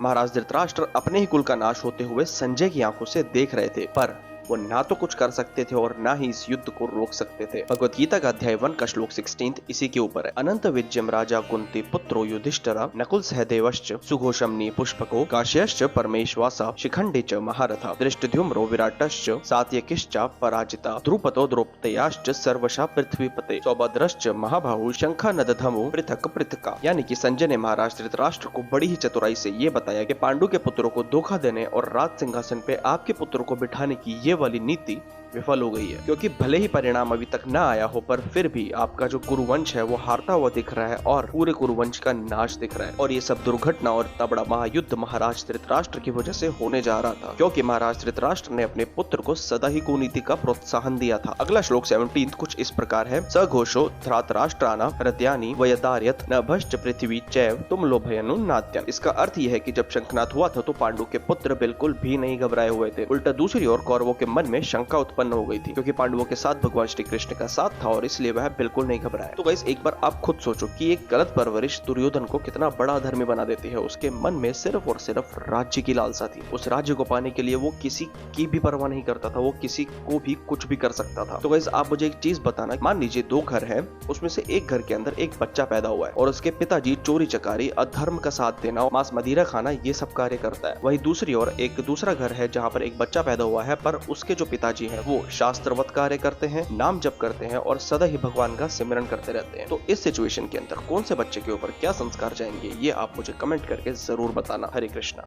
महाराज धृतराष्ट्र अपने ही कुल का नाश होते हुए संजय की आंखों से देख रहे थे, पर वो ना तो कुछ कर सकते थे और ना ही इस युद्ध को रोक सकते थे। भगवत गीता का अध्याय 1 का श्लोक 16 इसी के ऊपर है। अनंत विजयम राजा कुंती पुत्रो युधिष्ठिरा नकुल सहदेवश्च सुघोषमनी पुष्पको काश्यश्च परमेश्वासा शिखंडी च महारथा दृष्टद्युम्नो विराटश्च सात्यकिश्च पराजिता द्रुपदो द्रौपदयाश्च सर्वशा पृथ्वीपते सौभद्रश्च महाबाहु शंखा नदधमो पृथक पृथका। यानी कि संजय ने महाराज धृतराष्ट्र को बड़ी ही चतुराई से ये बताया कि पांडु के पुत्रों को धोखा देने और राज सिंहासन पे आपके पुत्रों को बिठाने की ये वाली नीति विफल हो गई है, क्योंकि भले ही परिणाम अभी तक ना आया हो, पर फिर भी आपका जो कुरुवंश है वो हारता हुआ दिख रहा है और पूरे कुरुवंश का नाश दिख रहा है। और ये सब दुर्घटना और इतना बड़ा महायुद्ध महाराज धृतराष्ट्र की वजह से होने जा रहा था, क्योंकि महाराज धृतराष्ट्र ने अपने पुत्र को सदा ही कुनीति का प्रोत्साहन दिया था। अगला श्लोक 17 कुछ इस प्रकार है। सघोषो धृतराष्ट्राना हृदयानि वयदार्यत नभश्च पृथ्वी चैव तुम लोभयनु नात्यन। इसका अर्थ यह है कि जब शंखनाद हुआ था तो पांडु के पुत्र बिल्कुल भी नहीं घबराए हुए थे, उल्टा दूसरी ओर कौरवों के मन में शंका उत्पन्न हो गई थी, क्योंकि पांडवों के साथ भगवान श्री कृष्ण का साथ था और इसलिए वह बिल्कुल नहीं घबराया। तो गाइस एक बार आप खुद सोचो कि एक गलत परवरिश दुर्योधन को कितना बड़ा धर्मी बना देती है। उसके मन में सिर्फ और सिर्फ राज्य की लालसा थी। उस राज्य को पाने के लिए वो किसी की भी परवाह नहीं करता था, वो किसी को भी कुछ भी कर सकता था। तो गाइस आप मुझे एक चीज बताना, मान लीजिए 2 घर हैं, उसमें से एक घर के अंदर एक बच्चा पैदा हुआ है और उसके पिताजी चोरी चकारी, अधर्म का साथ देना, मांस मदिरा खाना, ये सब कार्य करता है। वहीं दूसरी ओर एक दूसरा घर है जहाँ पर एक बच्चा पैदा हुआ है, पर उसके जो पिताजी हैं वो शास्त्रवत कार्य करते हैं, नाम जप करते हैं और सदा ही भगवान का सिमरन करते रहते हैं। तो इस सिचुएशन के अंदर कौन से बच्चे के ऊपर क्या संस्कार जाएंगे, ये आप मुझे कमेंट करके जरूर बताना। हरे कृष्णा।